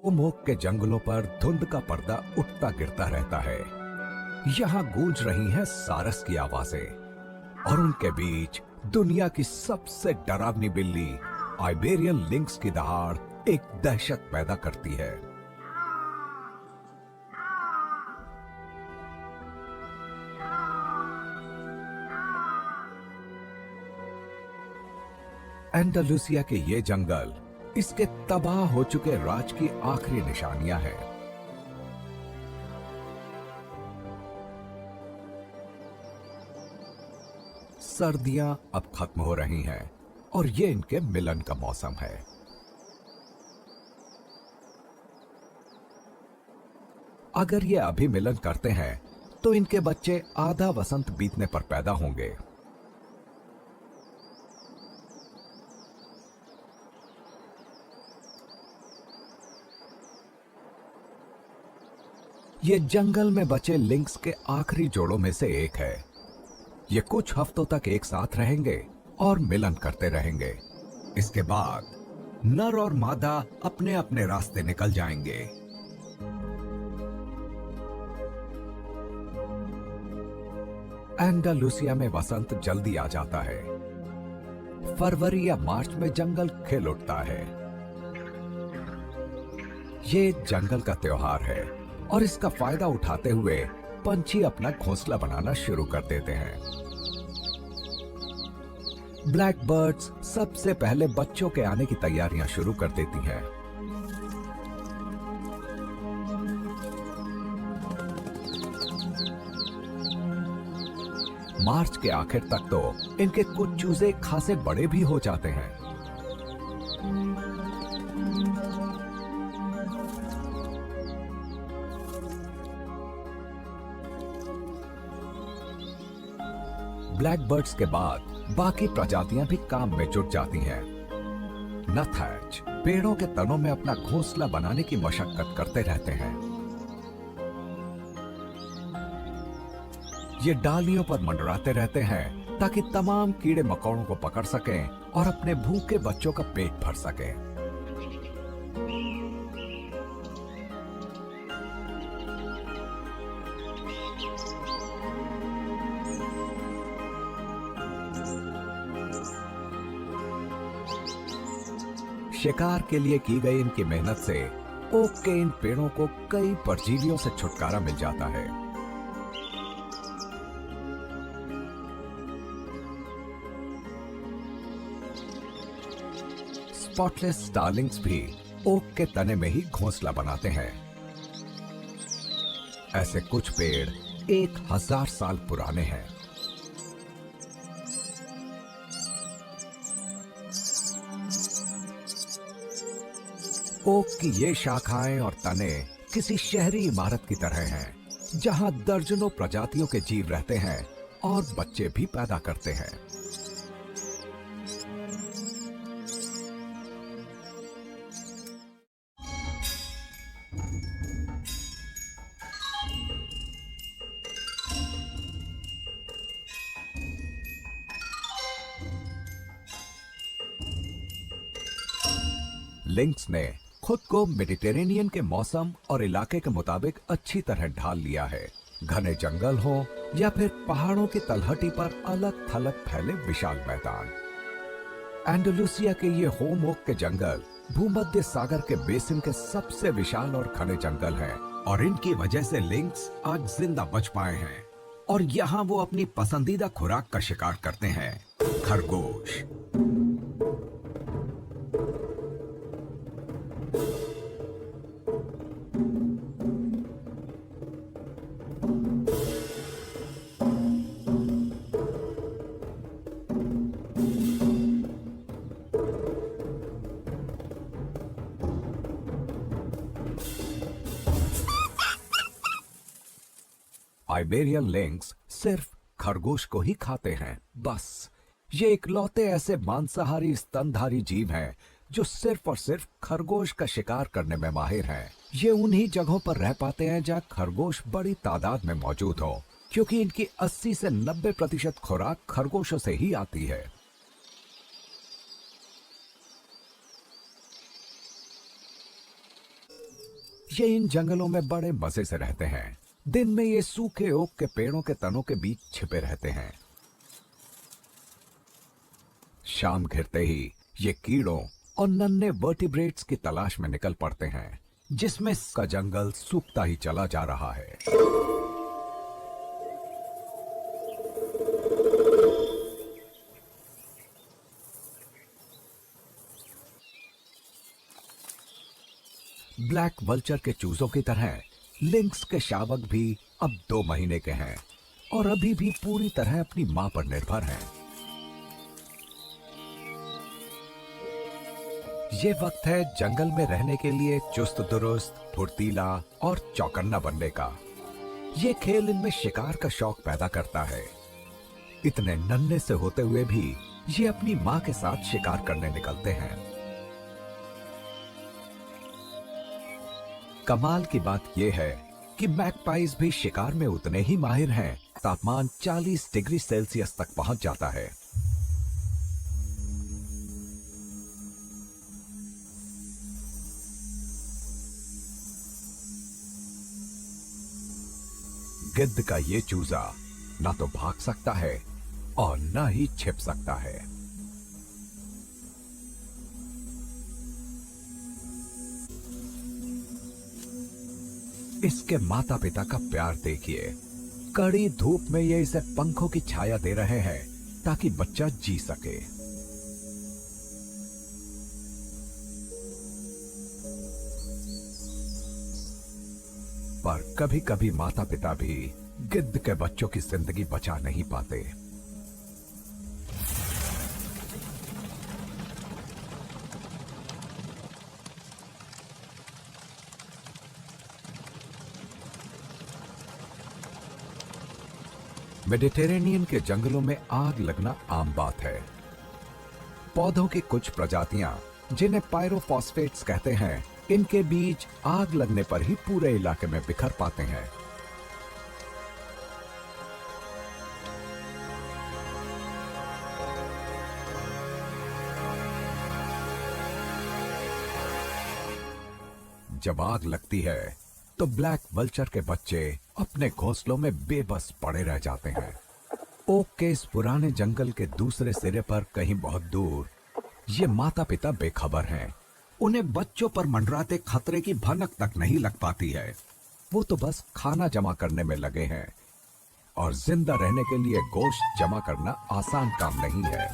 ओमोक के जंगलों पर धुंध का पर्दा उठता गिरता रहता है। यहाँ गूंज रही हैं सारस की आवाजें और उनके बीच दुनिया की सबसे डरावनी बिल्ली आइबेरियन लिंक्स की दहाड़ एक दहशत पैदा करती है। एंडालुसिया के ये जंगल इसके तबाह हो चुके राज की आखिरी निशानियां हैं। सर्दियां अब खत्म हो रही हैं और ये इनके मिलन का मौसम है। अगर ये अभी मिलन करते हैं तो इनके बच्चे आधा वसंत बीतने पर पैदा होंगे। ये जंगल में बचे लिंक्स के आखिरी जोड़ों में से एक है। ये कुछ हफ्तों तक एक साथ रहेंगे और मिलन करते रहेंगे। इसके बाद नर और मादा अपने अपने रास्ते निकल जाएंगे। एंडालुसिया में वसंत जल्दी आ जाता है। फरवरी या मार्च में जंगल खिल उठता है। ये जंगल का त्योहार है और इसका फायदा उठाते हुए पंछी अपना घोंसला बनाना शुरू कर देते हैं। ब्लैक बर्ड्स सबसे पहले बच्चों के आने की तैयारियां शुरू कर देती हैं। मार्च के आखिर तक तो इनके कुछ चूजे खासे बड़े भी हो जाते हैं। ब्लैक बर्ड्स के बाद बाकी प्रजातियां भी काम में जुट जाती हैं। नथैच पेड़ों के तनों में अपना घोंसला बनाने की मशक्कत करते रहते हैं। ये डालियों पर मंडराते रहते हैं ताकि तमाम कीड़े मकोड़ों को पकड़ सकें और अपने भूखे बच्चों का पेट भर सकें। शिकार के लिए की गई इनकी मेहनत से ओक के इन पेड़ों को कई परजीवियों से छुटकारा मिल जाता है। स्पॉटलेस स्टारलिंग्स भी ओक के तने में ही घोंसला बनाते हैं। ऐसे कुछ पेड़ 1000 साल पुराने हैं। ओक की ये शाखाएं और तने किसी शहरी इमारत की तरह हैं, जहां दर्जनों प्रजातियों के जीव रहते हैं और बच्चे भी पैदा करते हैं। लिंक्स ने खुद को मेडिटेरेनियन के मौसम और इलाके के मुताबिक अच्छी तरह ढाल लिया है। घने जंगल हो या फिर पहाड़ों की तलहटी पर अलग थलग फैले विशाल मैदान। एंडालुसिया के ये होम ओक के जंगल भूमध्य सागर के बेसिन के सबसे विशाल और घने जंगल हैं और इनकी वजह से लिंक्स आज जिंदा बच पाए हैं और यहाँ वो अपनी पसंदीदा खुराक का शिकार करते हैं, खरगोश। आइबेरियन लिंक्स सिर्फ खरगोश को ही खाते हैं, बस। ये इकलौते ऐसे मांसाहारी स्तनधारी जीव हैं जो सिर्फ और सिर्फ खरगोश का शिकार करने में माहिर हैं। ये उन्हीं जगहों पर रह पाते हैं जहां खरगोश बड़ी तादाद में मौजूद हो, क्योंकि इनकी 80 से 90% खुराक खरगोशों से ही आती है। ये इन जंगलों में बड़े मजे से रहते हैं। दिन में ये सूखे ओक के पेड़ों के तनों के बीच छिपे रहते हैं। शाम घिरते ही ये कीड़ों और नन्हे वर्टिब्रेट्स की तलाश में निकल पड़ते हैं, जिसमें का जंगल सूखता ही चला जा रहा है। ब्लैक वल्चर के चूजों की तरह लिंक्स के शावक भी अब 2 महीने के हैं और अभी भी पूरी तरह अपनी मां पर निर्भर हैं। ये वक्त है जंगल में रहने के लिए चुस्त दुरुस्त, फुर्तीला और चौकन्ना बनने का। ये खेल इनमें शिकार का शौक पैदा करता है। इतने नन्हे से होते हुए भी ये अपनी मां के साथ शिकार करने निकलते हैं। कमाल की बात यह है कि मैगपाइज भी शिकार में उतने ही माहिर हैं। तापमान 40 डिग्री सेल्सियस तक पहुंच जाता है। गिद्ध का ये चूजा ना तो भाग सकता है और ना ही छिप सकता है। इसके माता पिता का प्यार देखिए। कड़ी धूप में ये इसे पंखों की छाया दे रहे हैं ताकि बच्चा जी सके। पर कभी कभी माता पिता भी गिद्ध के बच्चों की जिंदगी बचा नहीं पाते। मेडिटेरेनियन के जंगलों में आग लगना आम बात है। पौधों की कुछ प्रजातियां, जिन्हें पायरोफॉस्फेट्स कहते हैं, इनके बीज आग लगने पर ही पूरे इलाके में बिखर पाते हैं। जब आग लगती है तो ब्लैक वल्चर के बच्चे अपने घोंसलों में बेबस पड़े रह जाते हैं। ओक के इस पुराने जंगल के दूसरे सिरे पर कहीं बहुत दूर ये माता पिता बेखबर हैं। उन्हें बच्चों पर मंडराते खतरे की भनक तक नहीं लग पाती है। वो तो बस खाना जमा करने में लगे हैं और जिंदा रहने के लिए गोश्त जमा करना आसान काम नहीं है।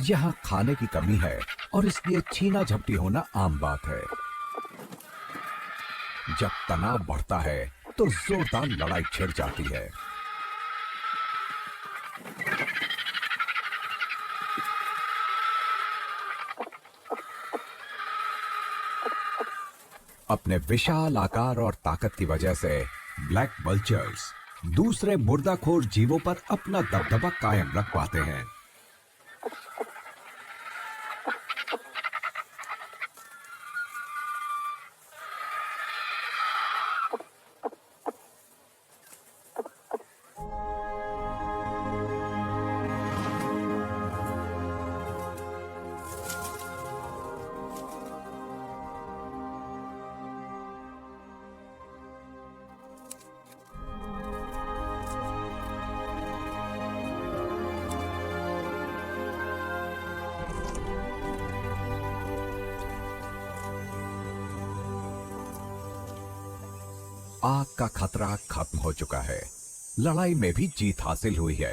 यहाँ खाने की कमी है और इसलिए छीना झपटी होना आम बात है। जब तनाव बढ़ता है तो जोरदार लड़ाई छिड़ जाती है। अपने विशाल आकार और ताकत की वजह से ब्लैक वल्चर्स दूसरे मुर्दाखोर जीवों पर अपना दबदबा कायम रख पाते हैं। आग का खतरा खत्म हो चुका है। लड़ाई में भी जीत हासिल हुई है।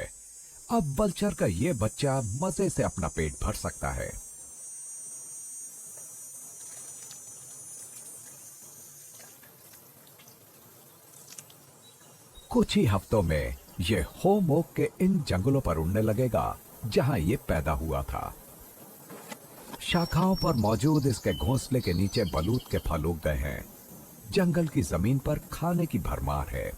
अब वल्चर का ये बच्चा मजे से अपना पेट भर सकता है। कुछ ही हफ्तों में ये होम ओक के इन जंगलों पर उड़ने लगेगा जहां ये पैदा हुआ था। शाखाओं पर मौजूद इसके घोंसले के नीचे बलूत के फल उग गए हैं। जंगल की जमीन पर खाने की भरमार है।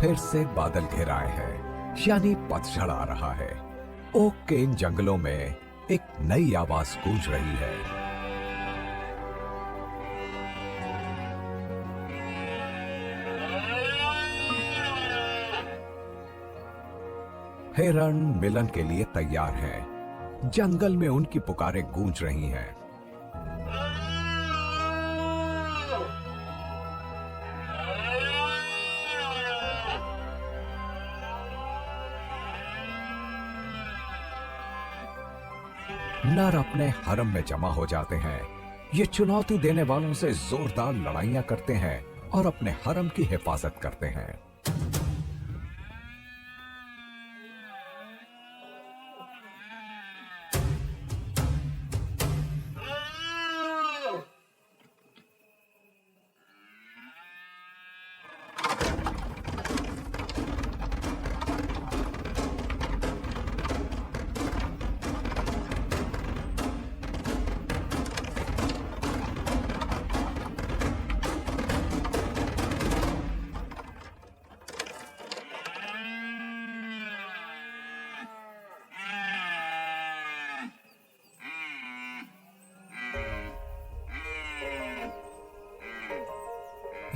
फिर से बादल घिर आए हैं, यानी पतझड़ आ रहा है। ओक के इन जंगलों में एक नई आवाज गूंज रही है। हिरण मिलन के लिए तैयार हैं। जंगल में उनकी पुकारें गूंज रही हैं। नर अपने हरम में जमा हो जाते हैं। ये चुनौती देने वालों से जोरदार लड़ाइयां करते हैं और अपने हरम की हिफाजत करते हैं।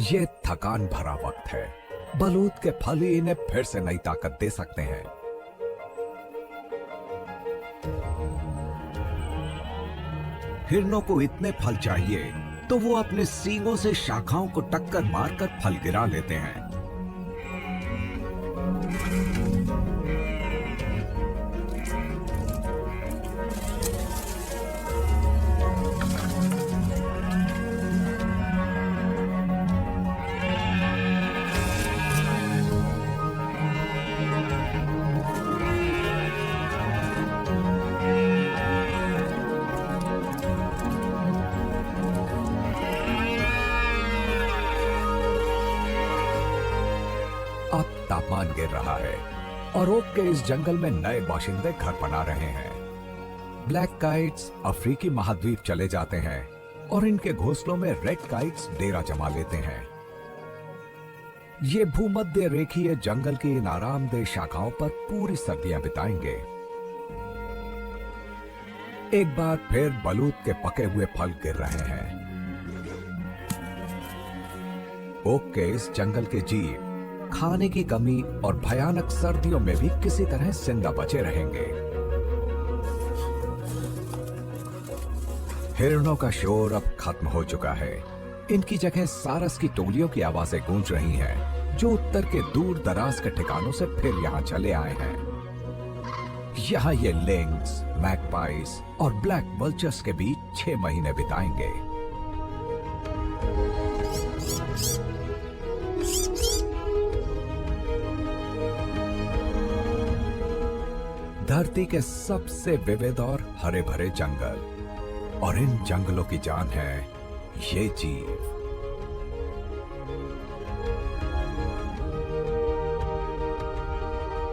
ये थकान भरा वक्त है। बलूत के फल ही इन्हें फिर से नई ताकत दे सकते हैं। हिरणों को इतने फल चाहिए तो वो अपने सींगों से शाखाओं को टक्कर मारकर फल गिरा लेते हैं। अब तापमान गिर रहा है और ओक के इस जंगल में नए बाशिंदे घर बना रहे हैं। ब्लैक काइट्स अफ्रीकी महाद्वीप चले जाते हैं और इनके घोंसलों में रेड काइट्स डेरा जमा लेते हैं। ये भूमध्य रेखीय जंगल की इन आरामदेह शाखाओं पर पूरी सर्दियां बिताएंगे। एक बार फिर बलूत के पके हुए फल गिर रहे हैं। ओक के इस जंगल के जीव खाने की कमी और भयानक सर्दियों में भी किसी तरह जिंदा बचे रहेंगे। हिरणों का शोर अब खत्म हो चुका है। इनकी जगह सारस की टोलियों की आवाजें गूंज रही हैं, जो उत्तर के दूर दराज के ठिकानों से फिर यहां चले आए हैं। यहां ये लिंक्स, मैगपाइस और ब्लैक वल्चर्स के बीच 6 महीने बिताएंगे। धरती के सबसे विविध और हरे भरे जंगल, और इन जंगलों की जान है ये जीव।